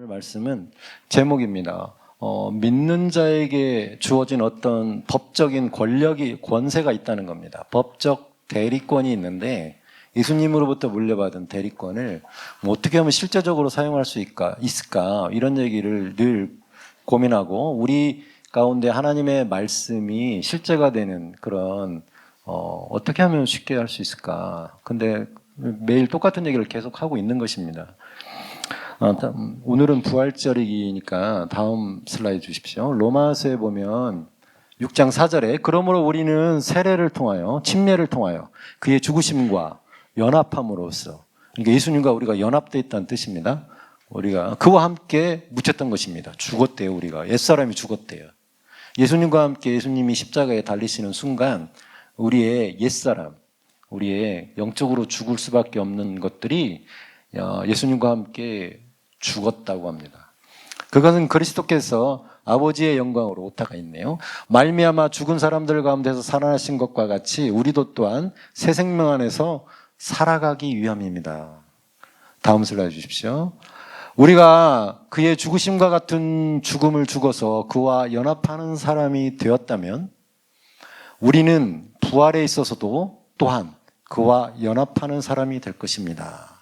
오늘 말씀은 제목입니다. 믿는 자에게 주어진 어떤 법적인 권세가 있다는 겁니다. 법적 대리권이 있는데 예수님으로부터 물려받은 대리권을 어떻게 하면 실제적으로 사용할 수 있을까 이런 얘기를 늘 고민하고 우리 가운데 하나님의 말씀이 실제가 되는 그런 어떻게 하면 쉽게 할 수 있을까. 근데 매일 똑같은 얘기를 계속 하고 있는 것입니다. 오늘은 부활절이니까 다음 슬라이드 주십시오. 로마서에 보면 6장 4절에 그러므로 우리는 세례를 통하여 침례를 통하여 그의 죽으심과 연합함으로써, 그러니까 예수님과 우리가 연합되어 있다는 뜻입니다. 우리가 그와 함께 묻혔던 것입니다. 죽었대요. 우리가 옛사람이 죽었대요. 예수님과 함께 예수님이 십자가에 달리시는 순간 우리의 옛사람, 우리의 영적으로 죽을 수밖에 없는 것들이 예수님과 함께 죽었다고 합니다. 그것은 그리스도께서 아버지의 영광으로 오타가 있네요. 말미암아 죽은 사람들 가운데서 살아나신 것과 같이 우리도 또한 새 생명 안에서 살아가기 위함입니다. 다음 슬라이드 주십시오. 우리가 그의 죽으심과 같은 죽음을 죽어서 그와 연합하는 사람이 되었다면 우리는 부활에 있어서도 또한 그와 연합하는 사람이 될 것입니다.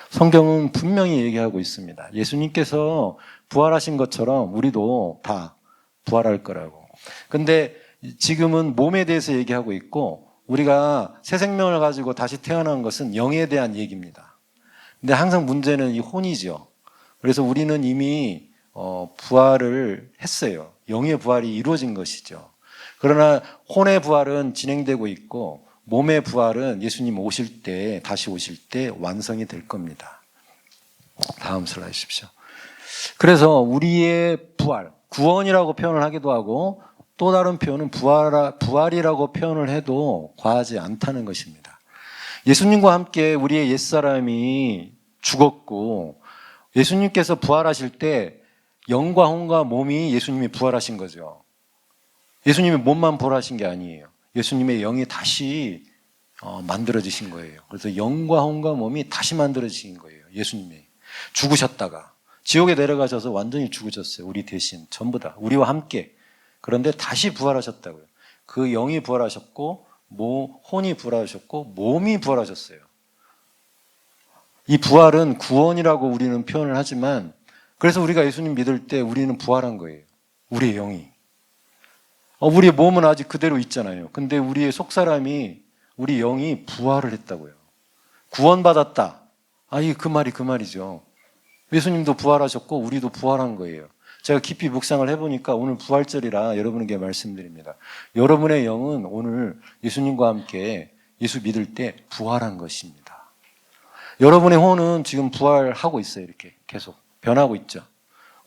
성경은 분명히 얘기하고 있습니다. 예수님께서 부활하신 것처럼 우리도 다 부활할 거라고. 근데 지금은 몸에 대해서 얘기하고 있고 우리가 새 생명을 가지고 다시 태어난 것은 영에 대한 얘기입니다. 근데 항상 문제는 이 혼이죠. 그래서 우리는 이미 부활을 했어요. 영의 부활이 이루어진 것이죠. 그러나 혼의 부활은 진행되고 있고 몸의 부활은 예수님 오실 때, 다시 오실 때 완성이 될 겁니다. 다음 슬라이드 주십시오. 그래서 우리의 부활, 구원이라고 표현을 하기도 하고 또 다른 표현은 부활이라고 표현을 해도 과하지 않다는 것입니다. 예수님과 함께 우리의 옛사람이 죽었고 예수님께서 부활하실 때 영과 혼과 몸이 예수님이 부활하신 거죠. 예수님의 몸만 부활하신 게 아니에요. 예수님의 영이 다시 만들어지신 거예요. 그래서 영과 혼과 몸이 다시 만들어지신 거예요. 예수님이 죽으셨다가 지옥에 내려가셔서 완전히 죽으셨어요. 우리 대신 전부 다 우리와 함께. 그런데 다시 부활하셨다고요. 그 영이 부활하셨고 혼이 부활하셨고 몸이 부활하셨어요. 이 부활은 구원이라고 우리는 표현을 하지만 그래서 우리가 예수님 믿을 때 우리는 부활한 거예요. 우리의 영이. 우리의 몸은 아직 그대로 있잖아요. 근데 우리의 속사람이, 우리 영이 부활을 했다고요. 구원받았다. 그 말이죠. 예수님도 부활하셨고 우리도 부활한 거예요. 제가 깊이 묵상을 해보니까 오늘 부활절이라 여러분에게 말씀드립니다. 여러분의 영은 오늘 예수님과 함께 예수 믿을 때 부활한 것입니다. 여러분의 혼은 지금 부활하고 있어요. 이렇게 계속 변하고 있죠.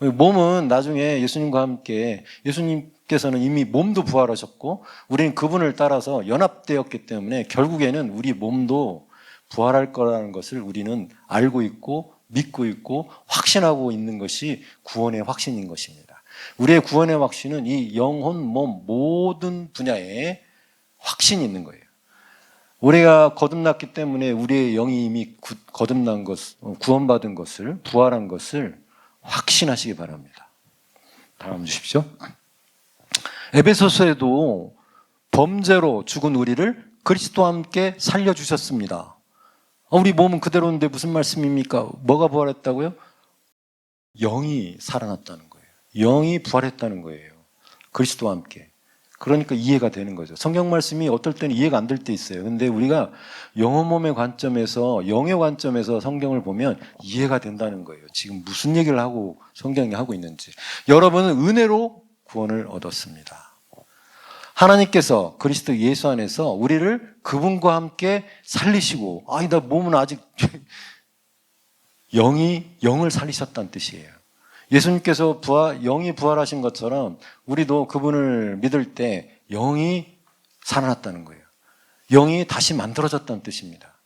몸은 나중에 예수님과 함께 예수님께서는 이미 몸도 부활하셨고 우리는 그분을 따라서 연합되었기 때문에 결국에는 우리 몸도 부활할 거라는 것을 우리는 알고 있고 믿고 있고 확신하고 있는 것이 구원의 확신인 것입니다. 우리의 구원의 확신은 이 영혼, 몸 모든 분야에 확신이 있는 거예요. 우리가 거듭났기 때문에 우리의 영이 이미 거듭난 것, 구원받은 것을, 부활한 것을 확신하시기 바랍니다. 다음 주십시오. 에베소서에도 범죄로 죽은 우리를 그리스도와 함께 살려주셨습니다. 우리 몸은 그대로인데 무슨 말씀입니까? 뭐가 부활했다고요? 영이 살아났다는 거예요. 영이 부활했다는 거예요. 그리스도와 함께. 그러니까 이해가 되는 거죠. 성경 말씀이 어떨 때는 이해가 안 될 때 있어요. 근데 우리가 영혼 몸의 관점에서, 영의 관점에서 성경을 보면 이해가 된다는 거예요. 지금 무슨 얘기를 하고 성경이 하고 있는지. 여러분은 은혜로 구원을 얻었습니다. 하나님께서 그리스도 예수 안에서 우리를 그분과 함께 살리시고, 나 몸은 아직 영을 살리셨다는 뜻이에요. 예수님께서 영이 부활하신 것처럼 우리도 그분을 믿을 때 영이 살아났다는 거예요. 영이 다시 만들어졌다는 뜻입니다.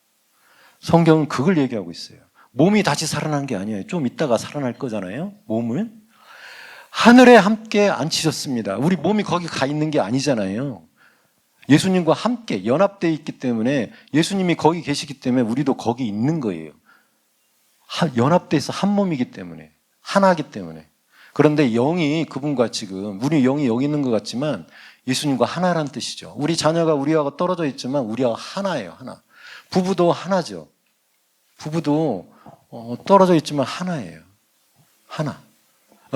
성경은 그걸 얘기하고 있어요. 몸이 다시 살아난 게 아니에요. 좀 이따가 살아날 거잖아요. 몸은 하늘에 함께 앉히셨습니다. 우리 몸이 거기 가 있는 게 아니잖아요. 예수님과 함께 연합되어 있기 때문에 예수님이 거기 계시기 때문에 우리도 거기 있는 거예요. 연합돼서 한 몸이기 때문에 하나이기 때문에. 그런데 영이 그분과 지금 우리 영이 여기 있는 것 같지만 예수님과 하나란 뜻이죠. 우리 자녀가 우리하고 떨어져 있지만 우리하고 하나예요. 하나. 부부도 하나죠. 부부도 떨어져 있지만 하나예요. 하나.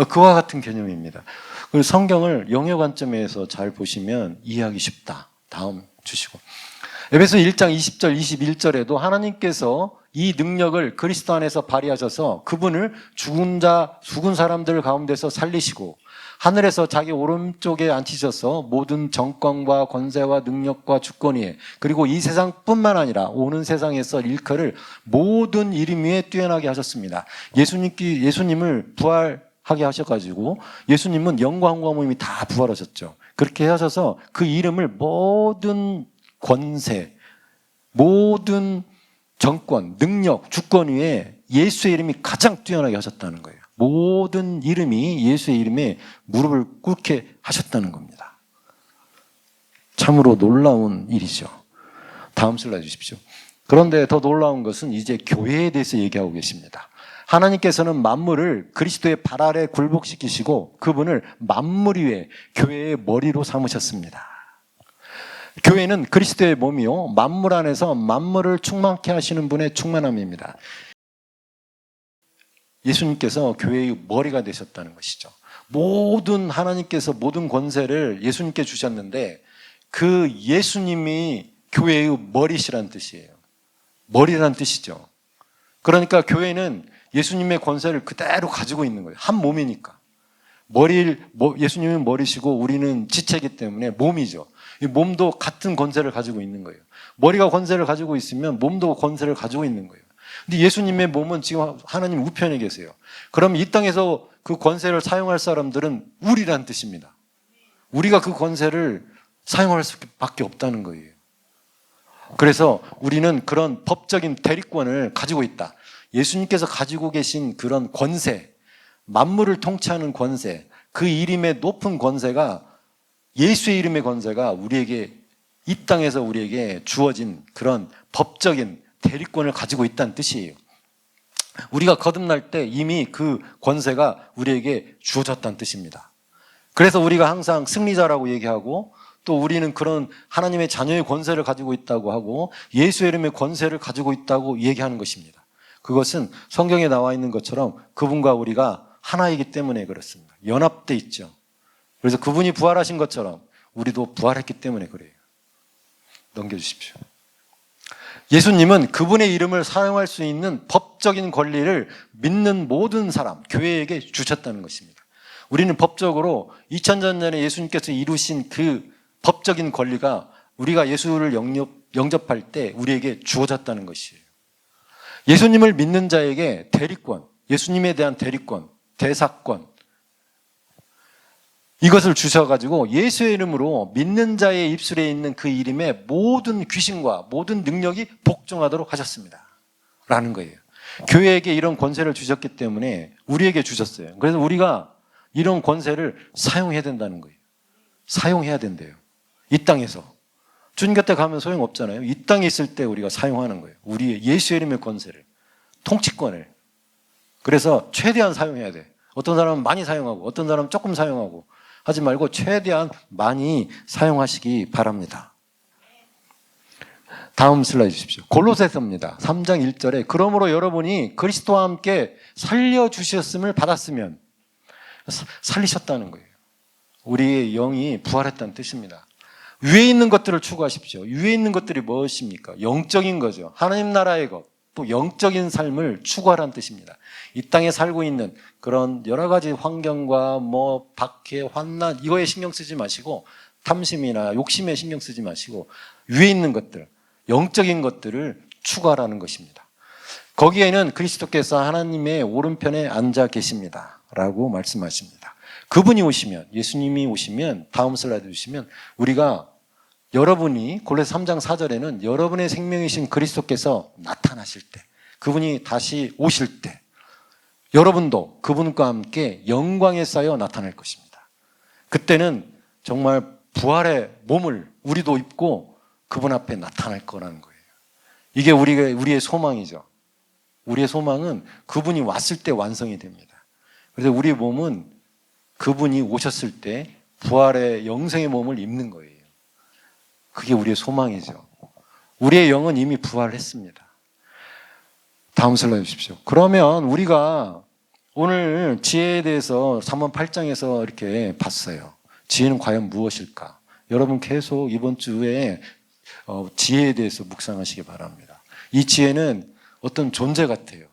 그와 같은 개념입니다. 그리고 성경을 영의 관점에서 잘 보시면 이해하기 쉽다. 다음 주시고. 에베소 1장 20절 21절에도 하나님께서 이 능력을 그리스도 안에서 발휘하셔서 그분을 죽은 사람들 가운데서 살리시고 하늘에서 자기 오른쪽에 앉히셔서 모든 정권과 권세와 능력과 주권위에 그리고 이 세상뿐만 아니라 오는 세상에서 일컬을 모든 이름 위에 뛰어나게 하셨습니다. 예수님을 부활하게 하셔가지고 예수님은 영광과 몸이 다 부활하셨죠. 그렇게 하셔서 그 이름을 모든 권세, 모든 정권, 능력, 주권 위에 예수의 이름이 가장 뛰어나게 하셨다는 거예요. 모든 이름이 예수의 이름에 무릎을 꿇게 하셨다는 겁니다. 참으로 놀라운 일이죠. 다음 슬라이드 주십시오. 그런데 더 놀라운 것은 이제 교회에 대해서 얘기하고 계십니다. 하나님께서는 만물을 그리스도의 발 아래 굴복시키시고 그분을 만물 위에 교회의 머리로 삼으셨습니다. 교회는 그리스도의 몸이요 만물 안에서 만물을 충만케 하시는 분의 충만함입니다. 예수님께서 교회의 머리가 되셨다는 것이죠. 모든 하나님께서 모든 권세를 예수님께 주셨는데 그 예수님이 교회의 머리시란 뜻이에요. 머리란 뜻이죠. 그러니까 교회는 예수님의 권세를 그대로 가지고 있는 거예요. 한 몸이니까. 예수님은 머리시고 우리는 지체이기 때문에 몸이죠. 이 몸도 같은 권세를 가지고 있는 거예요. 머리가 권세를 가지고 있으면 몸도 권세를 가지고 있는 거예요. 근데 예수님의 몸은 지금 하나님 우편에 계세요. 그럼 이 땅에서 그 권세를 사용할 사람들은 우리란 뜻입니다. 우리가 그 권세를 사용할 수밖에 없다는 거예요. 그래서 우리는 그런 법적인 대리권을 가지고 있다. 예수님께서 가지고 계신 그런 권세, 만물을 통치하는 권세, 그 이름의 높은 권세가 예수의 이름의 권세가 우리에게 이 땅에서 우리에게 주어진 그런 법적인 대리권을 가지고 있다는 뜻이에요. 우리가 거듭날 때 이미 그 권세가 우리에게 주어졌다는 뜻입니다. 그래서 우리가 항상 승리자라고 얘기하고 또 우리는 그런 하나님의 자녀의 권세를 가지고 있다고 하고 예수의 이름의 권세를 가지고 있다고 얘기하는 것입니다. 그것은 성경에 나와 있는 것처럼 그분과 우리가 하나이기 때문에 그렇습니다. 연합돼 있죠. 그래서 그분이 부활하신 것처럼 우리도 부활했기 때문에 그래요. 넘겨주십시오. 예수님은 그분의 이름을 사용할 수 있는 법적인 권리를 믿는 모든 사람, 교회에게 주셨다는 것입니다. 우리는 법적으로 2000년 전에 예수님께서 이루신 그 법적인 권리가 우리가 예수를 영접할 때 우리에게 주어졌다는 것이에요. 예수님을 믿는 자에게 대리권, 예수님에 대한 대리권, 대사권, 이것을 주셔가지고 예수의 이름으로 믿는 자의 입술에 있는 그 이름에 모든 귀신과 모든 능력이 복종하도록 하셨습니다. 라는 거예요. 교회에게 이런 권세를 주셨기 때문에 우리에게 주셨어요. 그래서 우리가 이런 권세를 사용해야 된다는 거예요. 사용해야 된대요. 이 땅에서. 주님 곁에 가면 소용없잖아요. 이 땅에 있을 때 우리가 사용하는 거예요. 우리의 예수의 이름의 권세를, 통치권을. 그래서 최대한 사용해야 돼. 어떤 사람은 많이 사용하고 어떤 사람은 조금 사용하고 하지 말고 최대한 많이 사용하시기 바랍니다. 다음 슬라이드 주십시오. 골로새서입니다. 3장 1절에 그러므로 여러분이 그리스도와 함께 살려주셨음을 받았으면 살리셨다는 거예요. 우리의 영이 부활했다는 뜻입니다. 위에 있는 것들을 추구하십시오. 위에 있는 것들이 무엇입니까? 영적인 거죠. 하나님 나라의 것, 또 영적인 삶을 추구하라는 뜻입니다. 이 땅에 살고 있는 그런 여러 가지 환경과 박해, 환난 이거에 신경 쓰지 마시고 탐심이나 욕심에 신경 쓰지 마시고 위에 있는 것들, 영적인 것들을 추구하라는 것입니다. 거기에는 그리스도께서 하나님의 오른편에 앉아 계십니다. 라고 말씀하십니다. 그분이 오시면, 예수님이 오시면, 다음 슬라이드 주시면 우리가 여러분이 골로새 3장 4절에는 여러분의 생명이신 그리스도께서 나타나실 때, 그분이 다시 오실 때 여러분도 그분과 함께 영광에 쌓여 나타날 것입니다. 그때는 정말 부활의 몸을 우리도 입고 그분 앞에 나타날 거라는 거예요. 이게 우리의 소망이죠. 우리의 소망은 그분이 왔을 때 완성이 됩니다. 그래서 우리 몸은 그분이 오셨을 때 부활의 영생의 몸을 입는 거예요. 그게 우리의 소망이죠. 우리의 영은 이미 부활했습니다. 다음 슬라이드 주십시오. 그러면 우리가 오늘 지혜에 대해서 3번 8장에서 이렇게 봤어요. 지혜는 과연 무엇일까? 여러분 계속 이번 주에 지혜에 대해서 묵상하시기 바랍니다. 이 지혜는 어떤 존재 같아요.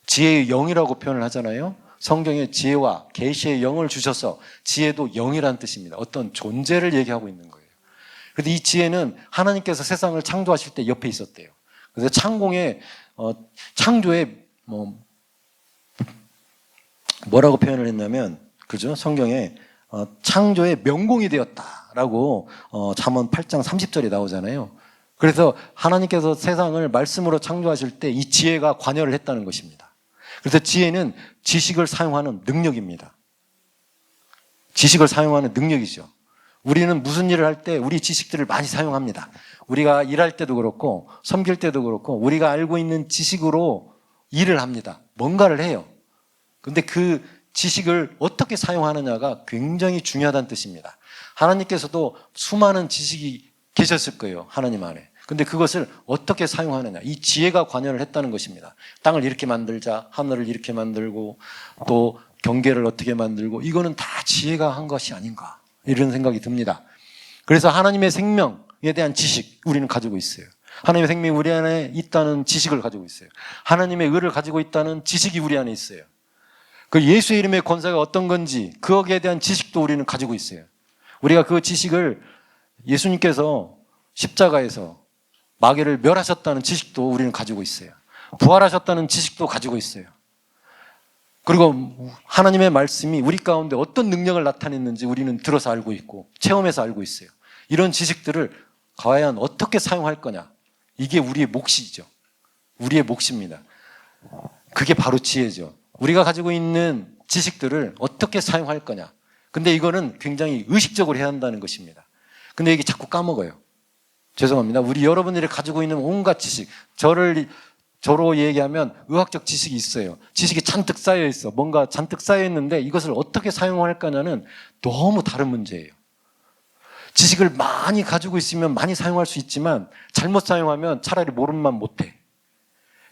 지혜의 영이라고 표현을 하잖아요. 성경에 지혜와 계시의 영을 주셔서 지혜도 영이라는 뜻입니다. 어떤 존재를 얘기하고 있는 거예요. 그런데 이 지혜는 하나님께서 세상을 창조하실 때 옆에 있었대요. 그래서 창조에 뭐라고 표현을 했냐면, 그죠? 성경에 창조의 명공이 되었다라고 잠언 8장 30절에 나오잖아요. 그래서 하나님께서 세상을 말씀으로 창조하실 때 이 지혜가 관여를 했다는 것입니다. 그래서 지혜는 지식을 사용하는 능력입니다. 지식을 사용하는 능력이죠. 우리는 무슨 일을 할 때 우리 지식들을 많이 사용합니다. 우리가 일할 때도 그렇고 섬길 때도 그렇고 우리가 알고 있는 지식으로 일을 합니다. 뭔가를 해요. 근데 그 지식을 어떻게 사용하느냐가 굉장히 중요하다는 뜻입니다. 하나님께서도 수많은 지식이 계셨을 거예요. 하나님 안에. 근데 그것을 어떻게 사용하느냐. 이 지혜가 관여를 했다는 것입니다. 땅을 이렇게 만들자, 하늘을 이렇게 만들고 또 경계를 어떻게 만들고, 이거는 다 지혜가 한 것이 아닌가, 이런 생각이 듭니다. 그래서 하나님의 생명에 대한 지식 우리는 가지고 있어요. 하나님의 생명이 우리 안에 있다는 지식을 가지고 있어요. 하나님의 의를 가지고 있다는 지식이 우리 안에 있어요. 그 예수의 이름의 권세가 어떤 건지 그거에 대한 지식도 우리는 가지고 있어요. 우리가 그 지식을, 예수님께서 십자가에서 마귀를 멸하셨다는 지식도 우리는 가지고 있어요. 부활하셨다는 지식도 가지고 있어요. 그리고 하나님의 말씀이 우리 가운데 어떤 능력을 나타냈는지 우리는 들어서 알고 있고 체험해서 알고 있어요. 이런 지식들을 과연 어떻게 사용할 거냐, 이게 우리의 몫이죠. 우리의 몫입니다. 그게 바로 지혜죠. 우리가 가지고 있는 지식들을 어떻게 사용할 거냐. 근데 이거는 굉장히 의식적으로 해야 한다는 것입니다. 근데 이게 자꾸 까먹어요. 죄송합니다. 우리 여러분들이 가지고 있는 온갖 지식, 저로 얘기하면 의학적 지식이 있어요. 지식이 잔뜩 쌓여 있어. 뭔가 잔뜩 쌓여 있는데 이것을 어떻게 사용할 거냐는 너무 다른 문제예요. 지식을 많이 가지고 있으면 많이 사용할 수 있지만 잘못 사용하면 차라리 모르면 못해.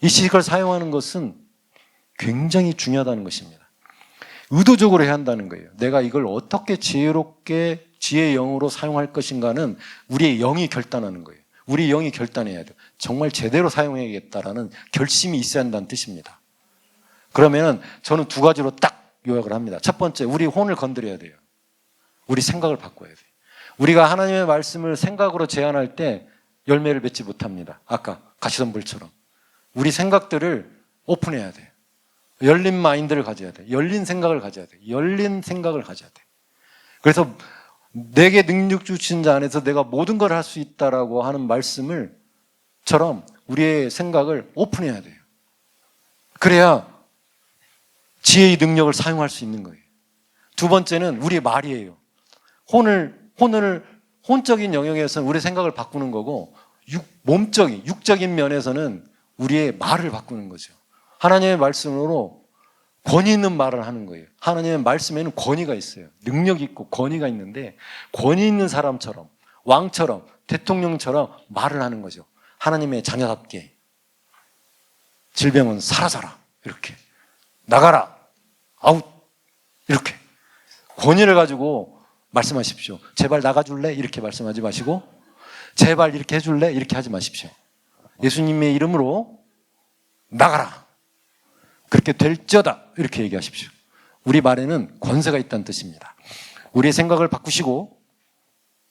이 지식을 사용하는 것은 굉장히 중요하다는 것입니다. 의도적으로 해야 한다는 거예요. 내가 이걸 어떻게 지혜롭게 지혜의 영으로 사용할 것인가는 우리의 영이 결단하는 거예요. 우리 영이 결단해야 돼요. 정말 제대로 사용해야겠다라는 결심이 있어야 한다는 뜻입니다. 그러면 저는 두 가지로 딱 요약을 합니다. 첫 번째, 우리 혼을 건드려야 돼요. 우리 생각을 바꿔야 돼요. 우리가 하나님의 말씀을 생각으로 제안할 때 열매를 맺지 못합니다. 아까 가시덤불처럼. 우리 생각들을 오픈해야 돼요. 열린 마인드를 가져야 돼요. 열린 생각을 가져야 돼요. 열린 생각을 가져야 돼요. 그래서 내게 능력 주신 자 안에서 내가 모든 걸 할 수 있다라고 하는 말씀을처럼 우리의 생각을 오픈해야 돼요. 그래야 지혜의 능력을 사용할 수 있는 거예요. 두 번째는 우리의 말이에요. 혼적인 영역에서는 우리의 생각을 바꾸는 거고, 육적인 면에서는 우리의 말을 바꾸는 거죠. 하나님의 말씀으로 권위 있는 말을 하는 거예요. 하나님의 말씀에는 권위가 있어요. 능력이 있고 권위가 있는데, 권위 있는 사람처럼, 왕처럼, 대통령처럼 말을 하는 거죠. 하나님의 자녀답게. 질병은 사라져라, 이렇게. 나가라, 아웃, 이렇게. 권위를 가지고 말씀하십시오. 제발 나가줄래? 이렇게 말씀하지 마시고, 제발 이렇게 해줄래? 이렇게 하지 마십시오. 예수님의 이름으로 나가라, 그렇게 될지어다, 이렇게 얘기하십시오. 우리 말에는 권세가 있다는 뜻입니다. 우리의 생각을 바꾸시고,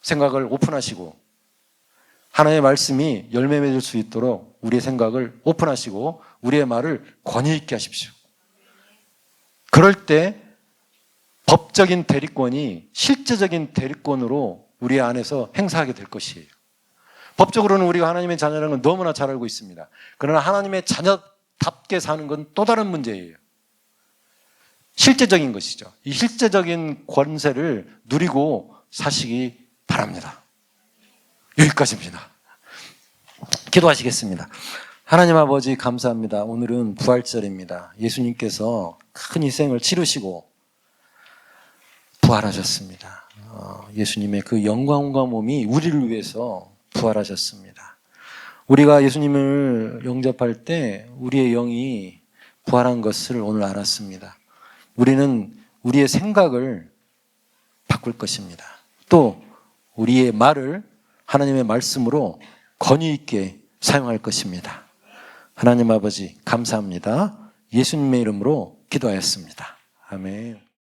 생각을 오픈하시고, 하나님의 말씀이 열매 맺을 수 있도록 우리의 생각을 오픈하시고 우리의 말을 권위 있게 하십시오. 그럴 때 법적인 대리권이 실제적인 대리권으로 우리 안에서 행사하게 될 것이에요. 법적으로는 우리가 하나님의 자녀라는 건 너무나 잘 알고 있습니다. 그러나 하나님의 자녀답게 사는 건 또 다른 문제예요. 실제적인 것이죠. 이 실제적인 권세를 누리고 사시기 바랍니다. 여기까지입니다. 기도하시겠습니다. 하나님 아버지 감사합니다. 오늘은 부활절입니다. 예수님께서 큰 희생을 치르시고 부활하셨습니다. 예수님의 그 영광과 몸이 우리를 위해서 부활하셨습니다. 우리가 예수님을 영접할 때 우리의 영이 부활한 것을 오늘 알았습니다. 우리는 우리의 생각을 바꿀 것입니다. 또 우리의 말을 하나님의 말씀으로 권위 있게 사용할 것입니다. 하나님 아버지 감사합니다. 예수님의 이름으로 기도하였습니다. 아멘.